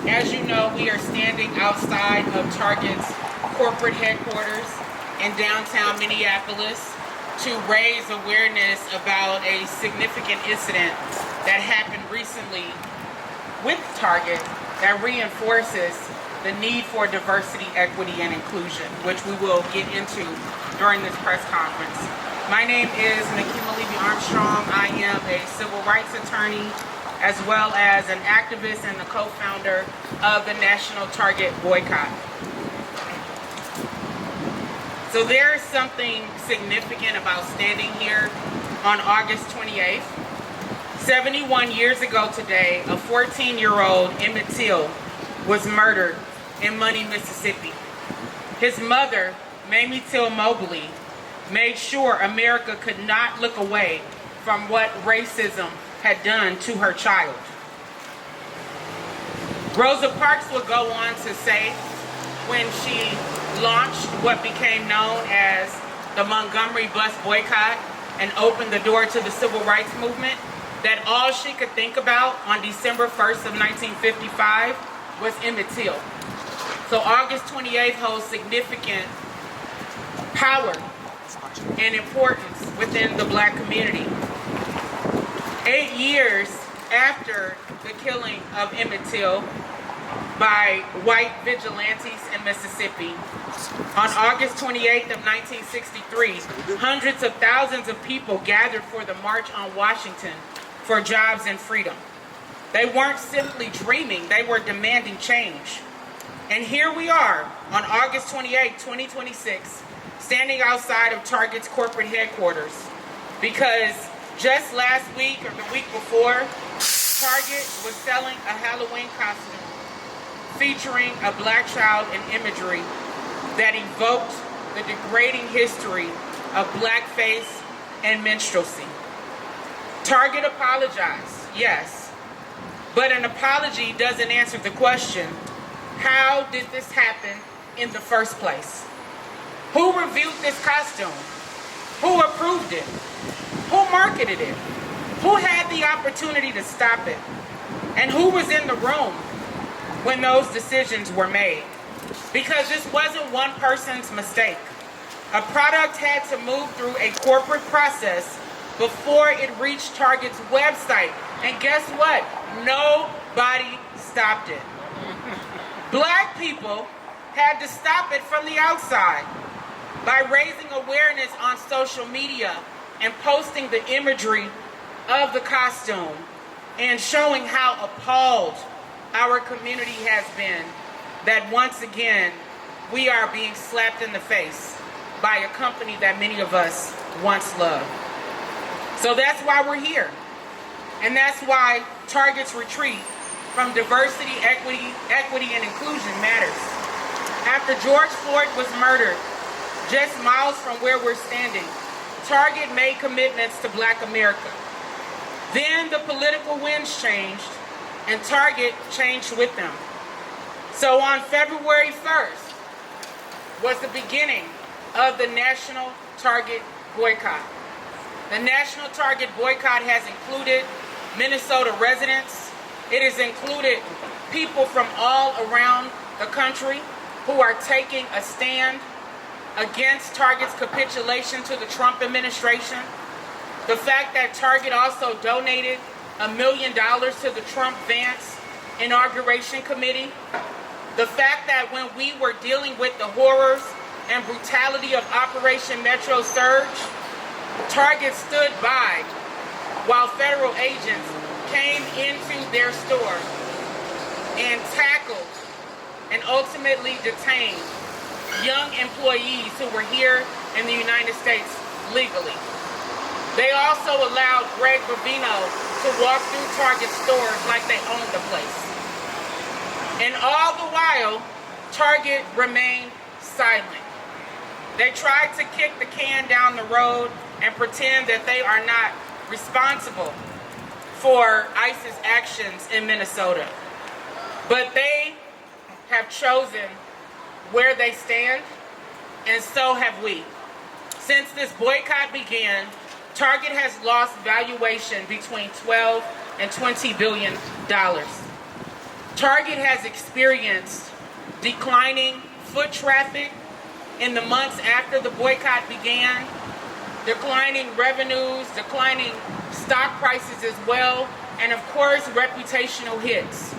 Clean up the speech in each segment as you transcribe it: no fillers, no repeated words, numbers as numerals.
As you know, we are standing outside of Target's corporate headquarters in downtown Minneapolis to raise awareness about a significant incident that happened recently with Target that reinforces the need for diversity, equity, and inclusion, which we will get into during this press conference. My name is Nakima Levy-Armstrong. I am a civil rights attorney as well as an activist and the co-founder of the National Target Boycott. So there is something significant about standing here on August 28th. 71 years ago today, a 14-year-old Emmett Till was murdered in Money, Mississippi. His mother, Mamie Till Mobley, made sure America could not look away from what racism had done to her child. Rosa Parks would go on to say, when she launched what became known as the Montgomery bus boycott and opened the door to the civil rights movement, that all she could think about on December 1st of 1955 was Emmett Till. So August 28th holds significant power and importance within the Black community. 8 years after the killing of Emmett Till by white vigilantes in Mississippi, on August 28th of 1963, hundreds of thousands of people gathered for the March on Washington for jobs and freedom. They weren't simply dreaming, they were demanding change. And here we are on August 28, 2026, standing outside of Target's corporate headquarters because just last week or the week before, Target was selling a Halloween costume featuring a black child and imagery that evoked the degrading history of blackface and minstrelsy. Target apologized, yes, but an apology doesn't answer the question, how did this happen in the first place? Who reviewed this costume? Who approved it? Who marketed it? Who had the opportunity to stop it? And who was in the room when those decisions were made? Because this wasn't one person's mistake. A product had to move through a corporate process before it reached Target's website. And guess what? Nobody stopped it. Black people had to stop it from the outside by raising awareness on social media and posting the imagery of the costume and showing how appalled our community has been that once again we are being slapped in the face by a company that many of us once loved. So that's why we're here. And that's why Target's retreat from diversity, equity, and inclusion matters. After George Floyd was murdered, just miles from where we're standing, Target made commitments to Black America. Then the political winds changed, and Target changed with them. So on February 1st was the beginning of the National Target Boycott. The National Target Boycott has included Minnesota residents. It has included people from all around the country who are taking a stand against Target's capitulation to the Trump administration. The fact that Target also donated $1 million to the Trump-Vance inauguration committee. The fact that when we were dealing with the horrors and brutality of Operation Metro Surge, Target stood by while federal agents came into their store and tackled and ultimately detained young employees who were here in the United States legally. They also allowed Greg Bovino to walk through Target stores like they owned the place. And all the while, Target remained silent. They tried to kick the can down the road and pretend that they are not responsible for ICE's actions in Minnesota. But they have chosen where they stand, and so have we. Since this boycott began, Target has lost valuation between $12 and $20 billion. Target has experienced declining foot traffic in the months after the boycott began, declining revenues, declining stock prices as well, and of course reputational hits,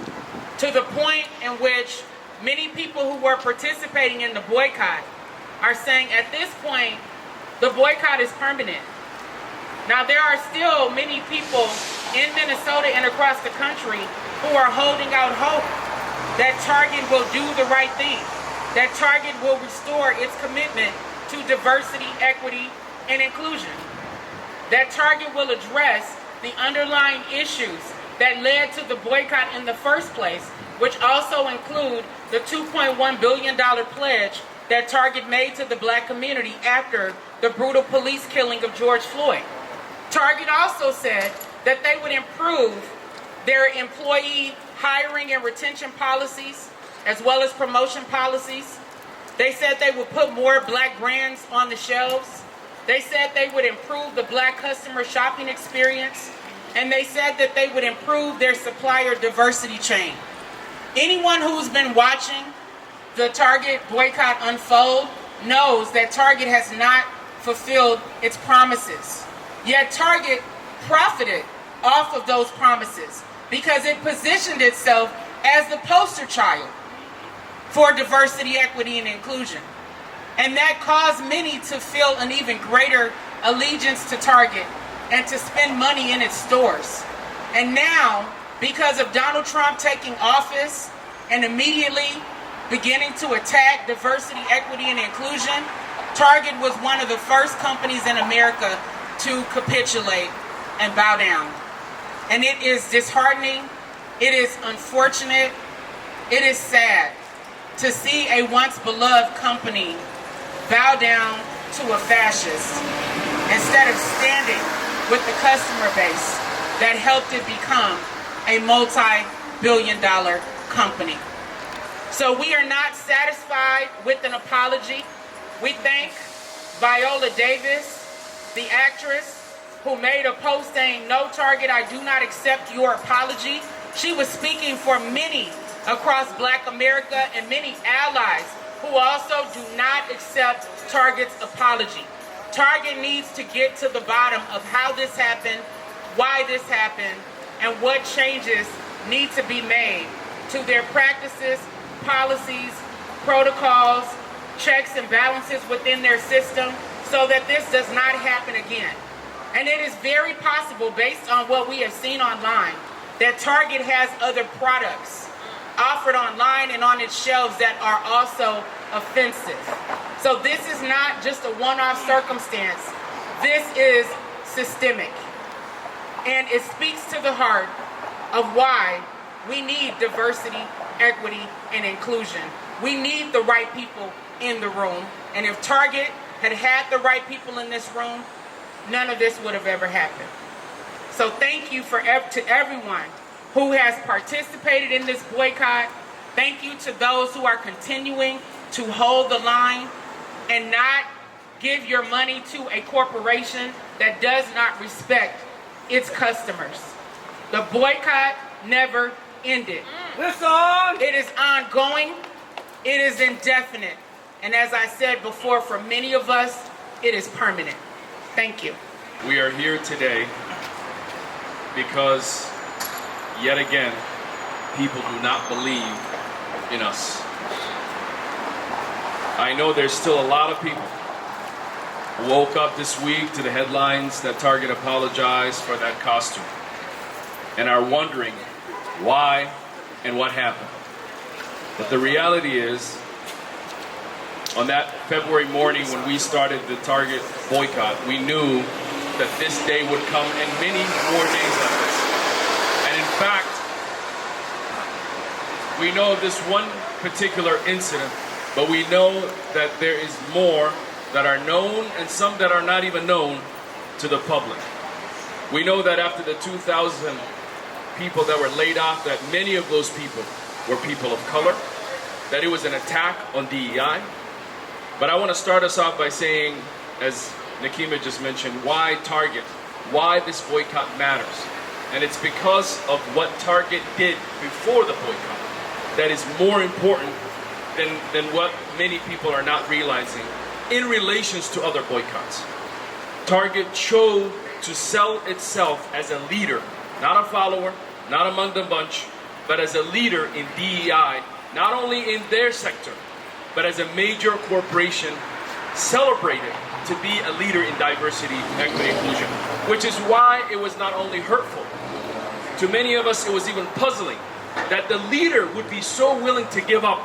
to the point in which many people who were participating in the boycott are saying at this point the boycott is permanent. Now there are still many people in Minnesota and across the country who are holding out hope that Target will do the right thing, that Target will restore its commitment to diversity, equity, and inclusion, that Target will address the underlying issues that led to the boycott in the first place, which also include the $2.1 billion pledge that Target made to the black community after the brutal police killing of George Floyd. Target also said that they would improve their employee hiring and retention policies, as well as promotion policies. They said they would put more black brands on the shelves. They said they would improve the black customer shopping experience. And they said that they would improve their supplier diversity chain. Anyone who's been watching the Target boycott unfold knows that Target has not fulfilled its promises. Yet Target profited off of those promises because it positioned itself as the poster child for diversity, equity, and inclusion. And that caused many to feel an even greater allegiance to Target and to spend money in its stores. And now, because of Donald Trump taking office and immediately beginning to attack diversity, equity, and inclusion, Target was one of the first companies in America to capitulate and bow down. And it is disheartening, it is unfortunate, it is sad to see a once beloved company bow down to a fascist instead of standing with the customer base that helped it become a multi-billion-dollar company. So we are not satisfied with an apology. We thank Viola Davis, the actress, who made a post saying, "No, Target, I do not accept your apology." She was speaking for many across Black America and many allies who also do not accept Target's apology. Target needs to get to the bottom of how this happened, why this happened, and what changes need to be made to their practices, policies, protocols, checks and balances within their system so that this does not happen again. And it is very possible, based on what we have seen online, that Target has other products offered online and on its shelves that are also offensive. So this is not just a one-off circumstance. This is systemic. And it speaks to the heart of why we need diversity, equity, and inclusion. We need the right people in the room. And if Target had had the right people in this room, none of this would have ever happened. So thank you to everyone who has participated in this boycott. Thank you to those who are continuing to hold the line and not give your money to a corporation that does not respect its customers. The boycott never ended. It is ongoing. It is indefinite. And as I said before, for many of us, it is permanent. Thank you. We are here today because, yet again, people do not believe in us. I know there's still a lot of people who woke up this week to the headlines that Target apologized for that costume and are wondering why and what happened. But the reality is, on that February morning when we started the Target boycott, we knew that this day would come and many more days like this. And in fact, we know of this one particular incident, but we know that there is more that are known and some that are not even known to the public. We know that after the 2,000 people that were laid off, that many of those people were people of color, that it was an attack on DEI. But I want to start us off by saying, as Nakima just mentioned, why Target? Why this boycott matters. And it's because of what Target did before the boycott. that is more important than what many people are not realizing in relations to other boycotts. Target chose to sell itself as a leader, not a follower, not among the bunch, but as a leader in DEI, not only in their sector, but as a major corporation celebrated to be a leader in diversity, equity, inclusion, which is why it was not only hurtful. To many of us, it was even puzzling that the leader would be so willing to give up.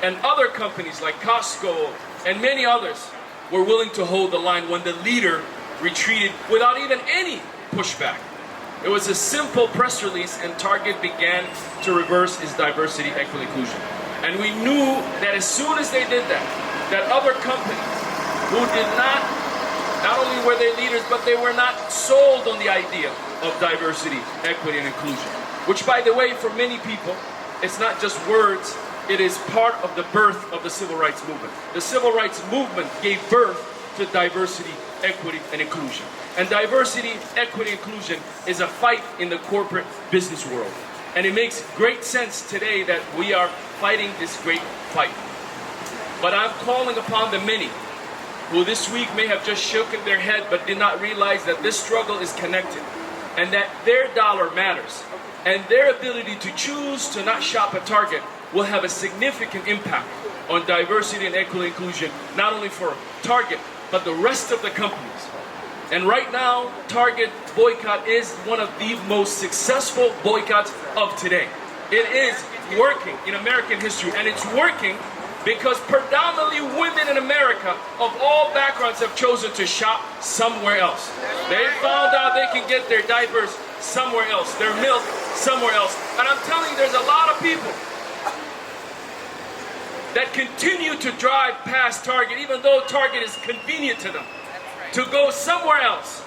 And other companies like Costco and many others were willing to hold the line when the leader retreated without even any pushback. It was a simple press release, and Target began to reverse its diversity, equity, inclusion. And we knew that as soon as they did that, that other companies who did not only were they leaders, but they were not sold on the idea of diversity, equity, and inclusion. Which, by the way, for many people, it's not just words, it is part of the birth of the civil rights movement. The civil rights movement gave birth to diversity, equity, and inclusion. And diversity, equity, inclusion is a fight in the corporate business world. And it makes great sense today that we are fighting this great fight. But I'm calling upon the many who this week may have just shaken their head but did not realize that this struggle is connected and that their dollar matters. And their ability to choose to not shop at Target will have a significant impact on diversity and equity inclusion, not only for Target, but the rest of the companies. And right now, Target boycott is one of the most successful boycotts of today. It is working in American history, and it's working because predominantly women in America of all backgrounds have chosen to shop somewhere else. They found out they can get their diapers somewhere else, their milk somewhere else. And I'm telling you, there's a lot of people that continue to drive past Target, even though Target is convenient to them, to go somewhere else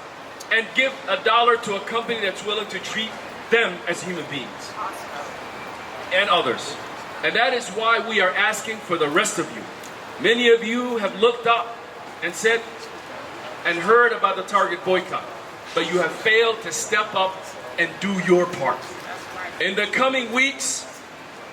and give $1 to a company that's willing to treat them as human beings and others. And that is why we are asking for the rest of you. Many of you have looked up and said and heard about the Target boycott, but you have failed to step up and do your part. In the coming weeks,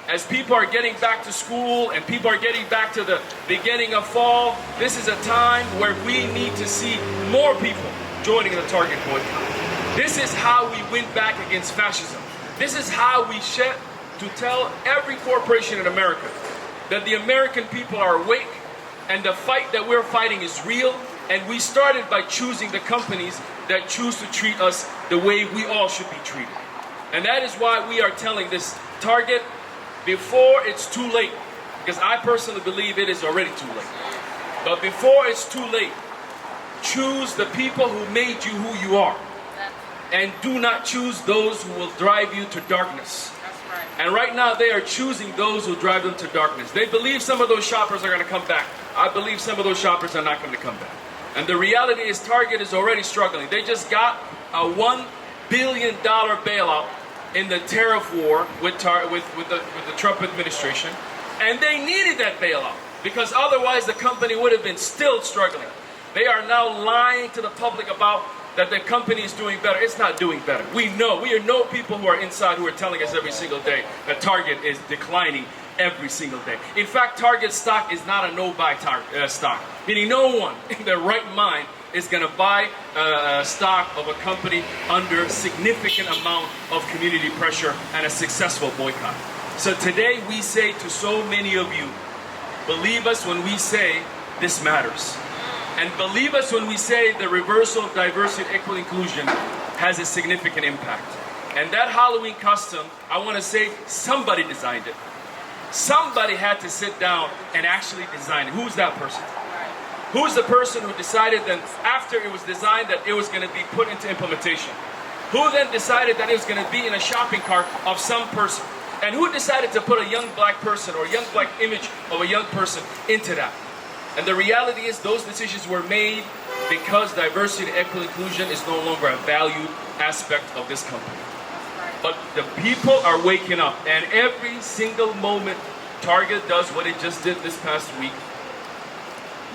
as people are getting back to school and people are getting back to the beginning of fall, this is a time where we need to see more people joining the Target boycott. This is how we win back against fascism. This is how we shed to tell every corporation in America that the American people are awake and the fight that we're fighting is real, and we started by choosing the companies that choose to treat us the way we all should be treated. And that is why we are telling this Target, before it's too late, because I personally believe it is already too late, but before it's too late, choose the people who made you who you are, and do not choose those who will drive you to darkness. And right now they are choosing those who drive them to darkness. They believe some of those shoppers are going to come back. I believe some of those shoppers are not going to come back. And the reality is Target is already struggling. They just got a $1 billion bailout in the tariff war with the Trump administration. And they needed that bailout because otherwise the company would have been still struggling. They are now lying to the public about that the company is doing better. It's not doing better. We know people who are inside who are telling us every single day that Target is declining every single day. In fact, Target stock is not a no-buy stock, meaning no one in their right mind is going to buy stock of a company under significant amount of community pressure and a successful boycott. So today we say to so many of you, believe us when we say this matters. And believe us when we say the reversal of diversity, equity, inclusion has a significant impact. And that Halloween costume, I want to say somebody designed it. Somebody had to sit down and actually design it. Who's that person? Who's the person who decided that after it was designed that it was going to be put into implementation? Who then decided that it was going to be in a shopping cart of some person? And who decided to put a young black person or a young black image of a young person into that? And the reality is those decisions were made because diversity, equity, inclusion is no longer a valued aspect of this company. But the people are waking up, and every single moment Target does what it just did this past week,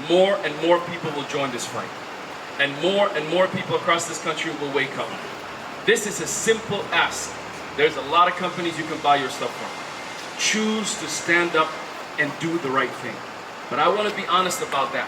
more and more people will join this fight. And more people across this country will wake up. This is a simple ask. There's a lot of companies you can buy your stuff from. choose to stand up and do the right thing. But I want to be honest about that,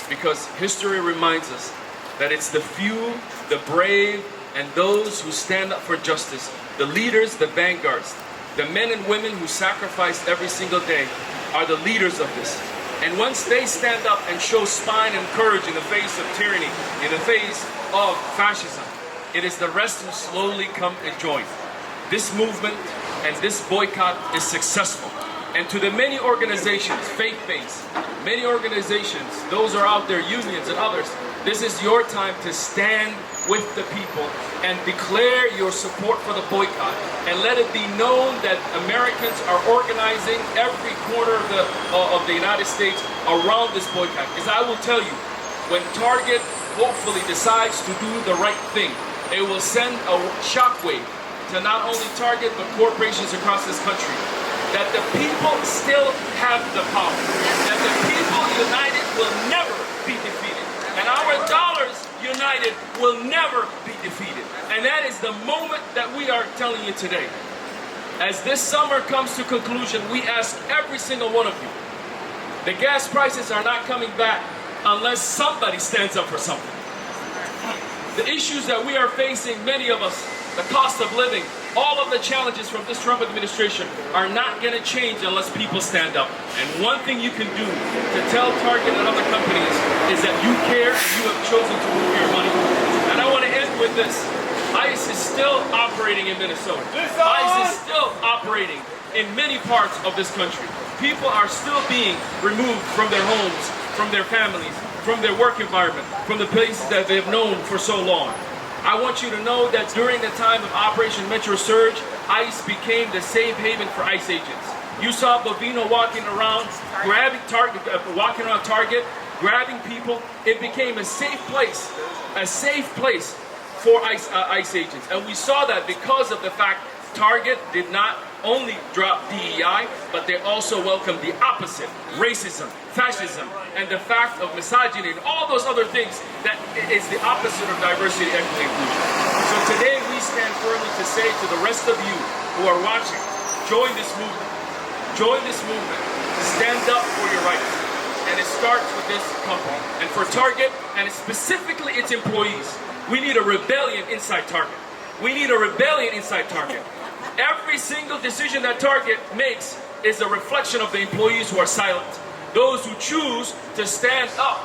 because history reminds us that it's the few, the brave, and those who stand up for justice, the leaders, the vanguards, the men and women who sacrifice every single day are the leaders of this. And once they stand up and show spine and courage in the face of tyranny, in the face of fascism, it is the rest who slowly come and join. This movement and this boycott is successful. And to the many organizations, faith-based, many organizations, those are out there, unions and others, this is your time to stand with the people and declare your support for the boycott. And let it be known that Americans are organizing every corner of the United States around this boycott. Because I will tell you, when Target hopefully decides to do the right thing, it will send a shockwave to not only Target but corporations across this country. That the people still have the power. That the people united will never be defeated. And our dollars united will never be defeated. And that is the moment that we are telling you today. As this summer comes to conclusion, we ask every single one of you, the gas prices are not coming back unless somebody stands up for something. The issues that we are facing, many of us, the cost of living, all of the challenges from this Trump administration are not going to change unless people stand up. And one thing you can do to tell Target and other companies is that you care and you have chosen to move your money. And I want to end with this. ICE is still operating in Minnesota. ICE is still operating in many parts of this country. People are still being removed from their homes, from their families, from their work environment, from the places that they've known for so long. I want you to know that during the time of Operation Metro Surge, ICE became the safe haven for ICE agents. You saw Bovino walking around, walking around Target, grabbing people. It became a safe place for ICE agents. And we saw that because of the fact Target did not only drop DEI, but they also welcomed the opposite, racism, fascism, and the fact of misogyny, and all those other things that is the opposite of diversity, equity, inclusion. So today we stand firmly to say to the rest of you who are watching, join this movement. Join this movement. Stand up for your rights. And it starts with this company. And for Target, and specifically its employees, we need a rebellion inside Target. We need a rebellion inside Target. Every single decision that Target makes is a reflection of the employees who are silent. Those who choose to stand up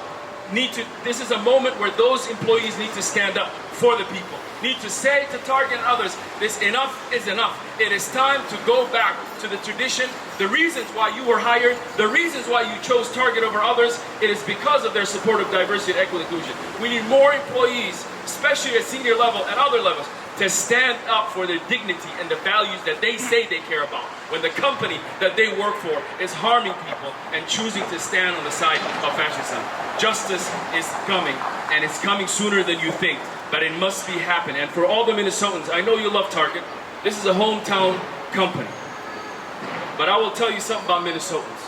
this is a moment where those employees need to stand up for the people. Need to say to Target and others, this enough is enough. It is time to go back to the tradition, the reasons why you were hired, the reasons why you chose Target over others. It is because of their support of diversity, equity, inclusion. We need more employees, especially at senior level and other levels, to stand up for their dignity and the values that they say they care about. When the company that they work for is harming people and choosing to stand on the side of fascism. Justice is coming, and it's coming sooner than you think, but it must be happening. And for all the Minnesotans, I know you love Target. This is a hometown company. But I will tell you something about Minnesotans.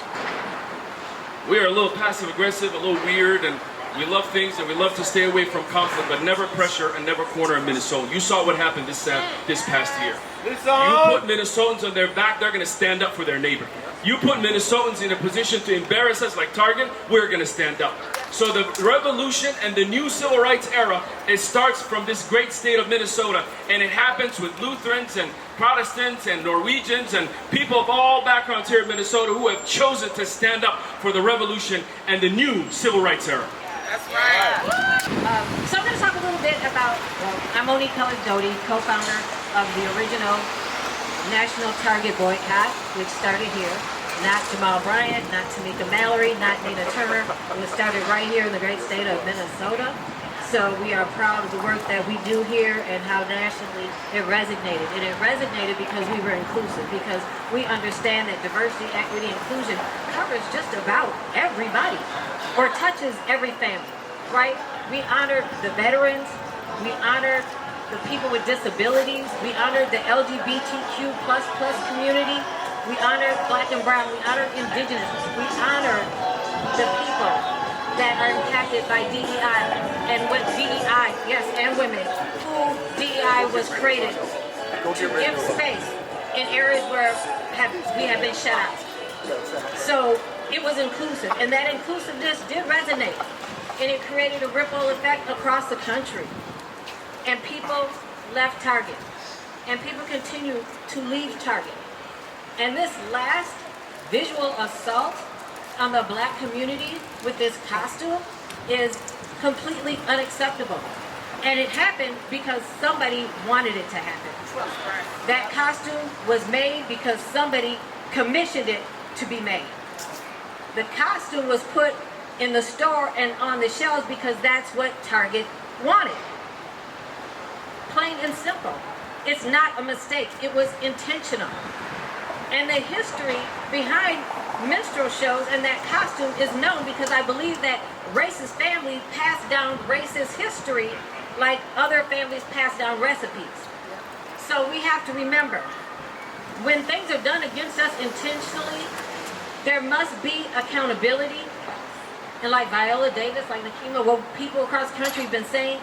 We are a little passive aggressive, a little weird, and we love things and we love to stay away from conflict, but never pressure and never corner a Minnesotan. You saw what happened this past year. You put Minnesotans on their back, they're going to stand up for their neighbor. You put Minnesotans in a position to embarrass us like Target, we're going to stand up. So the revolution and the new civil rights era, it starts from this great state of Minnesota, and it happens with Lutherans and Protestants and Norwegians and people of all backgrounds here in Minnesota who have chosen to stand up for the revolution and the new civil rights era. That's right. So I'm going to talk a little bit about, I'm Monique Doty, co-founder of the original National Target Boycott, which started here. Not Jamal Bryant, not Tamika Mallory, not Nina Turner. It was started right here in the great state of Minnesota. So we are proud of the work that we do here and how nationally it resonated. And it resonated because we were inclusive, because we understand that diversity, equity, inclusion covers just about everybody or touches every family, right? We honor the veterans, we honor the people with disabilities, we honor the LGBTQ++ community, we honor Black and Brown, we honor Indigenous, we honor the people that are impacted by DEI and what DEI, yes, and women, who DEI was created to give space in areas where we have been shut out. So it was inclusive, and that inclusiveness did resonate, and it created a ripple effect across the country. And people left Target, and people continue to leave Target. And this last visual assault on the black community with this costume is completely unacceptable. And it happened because somebody wanted it to happen. That costume was made because somebody commissioned it to be made. The costume was put in the store and on the shelves because that's what Target wanted. Plain and simple. It's not a mistake. It was intentional. And the history behind minstrel shows and that costume is known because I believe that racist families pass down racist history like other families pass down recipes. So we have to remember, when things are done against us intentionally, there must be accountability. And like Viola Davis, like Nakima, what people across the country have been saying,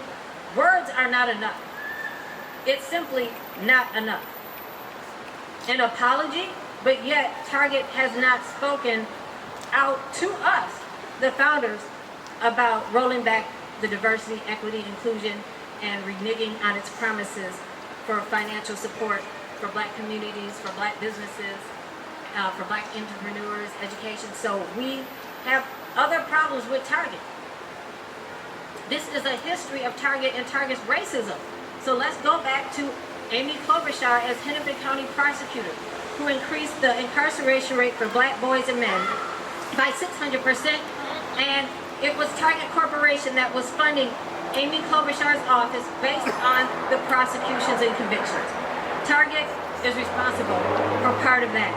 words are not enough. It's simply not enough. An apology, but yet Target has not spoken out to us, the founders, about rolling back the diversity, equity, inclusion, and reneging on its promises for financial support for black communities, for black businesses, for black entrepreneurs, education. So we have other problems with Target. This is a history of Target and Target's racism. So let's go back to Amy Klobuchar as Hennepin County prosecutor, who increased the incarceration rate for black boys and men by 600%, and it was Target Corporation that was funding Amy Klobuchar's office based on the prosecutions and convictions. Target is responsible for part of that.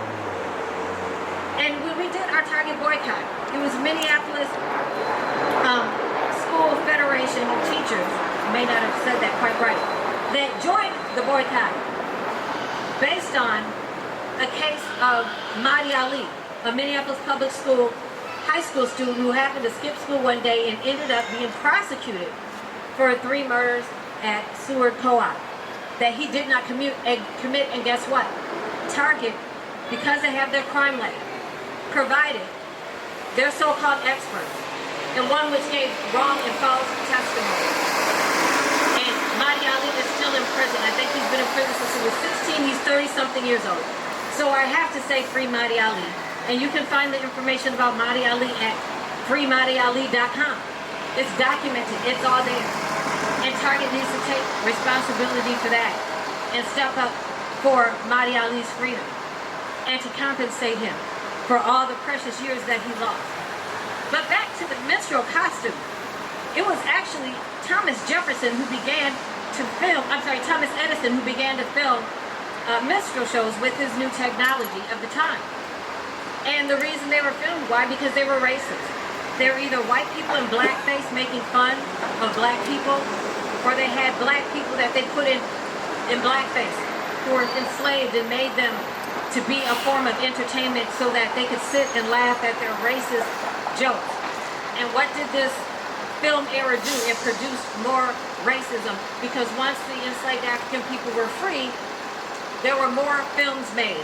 And when we did our Target boycott, it was Minneapolis School Federation of Teachers, may not have said that quite right, that joined the boycott based on a case of Mahdi Ali, a Minneapolis public school high school student who happened to skip school one day and ended up being prosecuted for 3 murders at Seward Co-op that he did not commit, and guess what? Target, because they have their crime lab, provided their so-called experts, and one which gave wrong and false testimony. And Mahdi Ali is still in prison. I think he's been in prison since he was 16. He's 30-something years old. So I have to say free Mahdi Ali. And you can find the information about Mahdi Ali at freemahdiali.com. It's documented. It's all there. And Target needs to take responsibility for that and step up for Mahdi Ali's freedom and to compensate him for all the precious years that he lost. But back to the minstrel costume. It was actually Thomas Jefferson who began to film, Thomas Edison who began to film minstrel shows with his new technology of the time. And the reason they were filmed, why? Because they were racist. They were either white people in blackface making fun of black people, or they had black people that they put in blackface who were enslaved and made them to be a form of entertainment so that they could sit and laugh at their racist jokes. And what did this film era do? It produced more racism, because once the enslaved African people were free, there were more films made,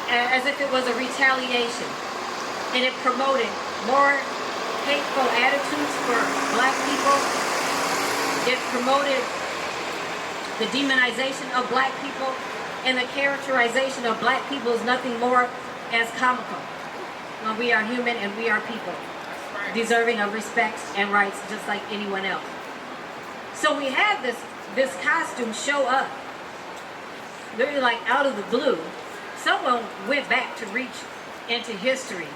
as if it was a retaliation. And it promoted more hateful attitudes for black people. It promoted the demonization of black people, and the characterization of black people is nothing more as comical. Well, we are human and we are people, deserving of respect and rights just like anyone else. So we had this costume show up, literally like out of the blue. Someone went back to reach into history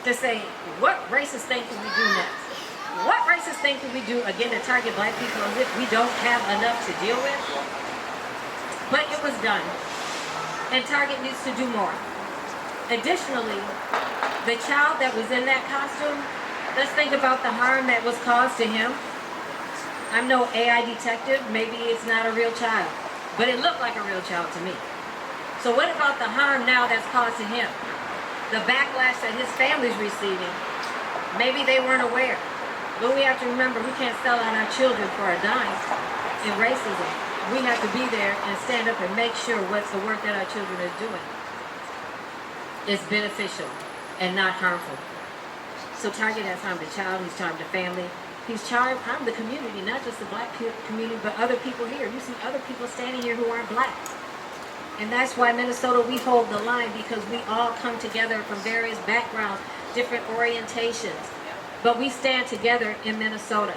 to say, what racist thing can we do next? What racist thing can we do again to target black people as if we don't have enough to deal with? But it was done, and Target needs to do more. Additionally, the child that was in that costume, let's think about the harm that was caused to him. I'm no AI detective, maybe it's not a real child, but it looked like a real child to me. So what about the harm now that's caused to him? The backlash that his family's receiving, maybe they weren't aware. But we have to remember, we can't sell out our children for a dime in racism. We have to be there and stand up and make sure what's the work that our children is doing. is beneficial and not harmful. So Target has harmed the child, he's harmed the family, he's harmed the community, not just the black community, but other people here. You see other people standing here who aren't black. And that's why Minnesota, we hold the line, because we all come together from various backgrounds, different orientations, but we stand together in Minnesota.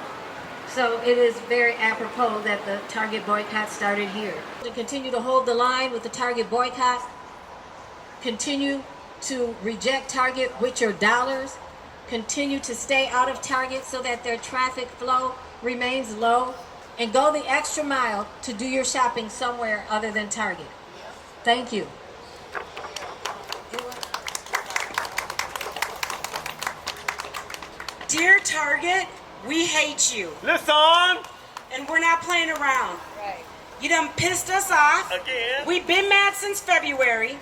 So it is very apropos that the Target boycott started here. To continue to hold the line with the Target boycott, continue to reject Target with your dollars, continue to stay out of Target so that their traffic flow remains low, and go the extra mile to do your shopping somewhere other than Target. Thank you. Dear Target, we hate you. Listen! And we're not playing around. Right. You done pissed us off. Again? We've been mad since February.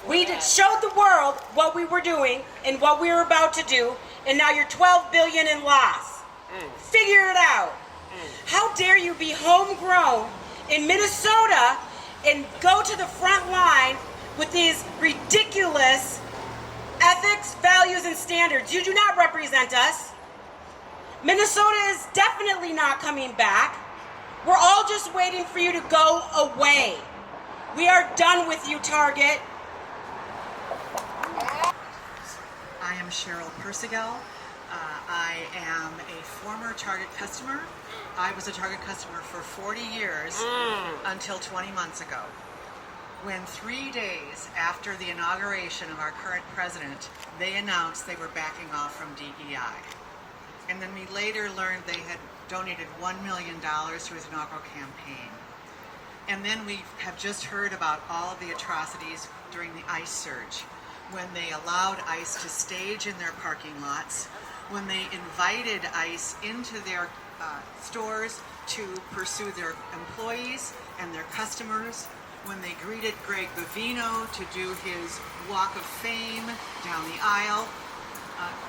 We showed the world what we were doing and what we were about to do, and now you're $12 billion in loss. Figure it out. How dare you be homegrown in Minnesota and go to the front line with these ridiculous ethics, values, and standards? You do not represent us. Minnesota is definitely not coming back. We're all just waiting for you to go away. We are done with you, Target. I am Cheryl Persigal. I am a former Target customer. I was a Target customer for 40 years until 20 months ago, when 3 days after the inauguration of our current president, they announced they were backing off from DEI. And then we later learned they had donated $1 million to his inaugural campaign. And then we have just heard about all of the atrocities during the ICE surge, when they allowed ICE to stage in their parking lots, when they invited ICE into their stores to pursue their employees and their customers, when they greeted Greg Bovino to do his walk of fame down the aisle.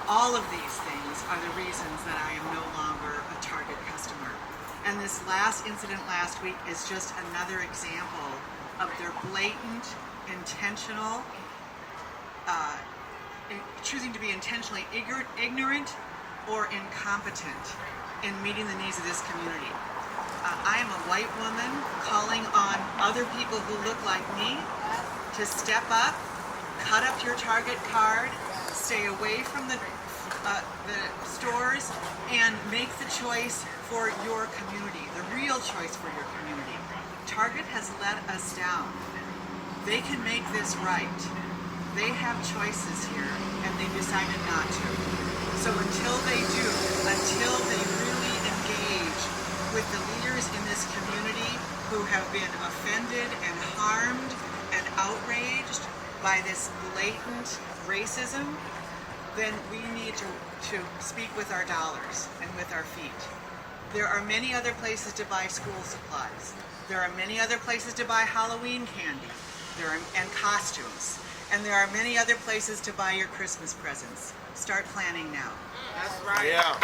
All of these things are the reasons that I am no longer a Target customer. And this last incident last week is just another example of their blatant, intentional, choosing to be intentionally ignorant or incompetent in meeting the needs of this community. I am a white woman calling on other people who look like me to step up, cut up your Target card, stay away from the stores, and make the choice for your community, the real choice for your community. Target has let us down. They can make this right. They have choices here, and they decided not to. So until they do, until they really engage with the leaders in this community who have been offended and harmed and outraged by this blatant racism, then we need to speak with our dollars and with our feet. There are many other places to buy school supplies. There are many other places to buy Halloween candy and costumes. And there are many other places to buy your Christmas presents. Start planning now. That's right. Yeah.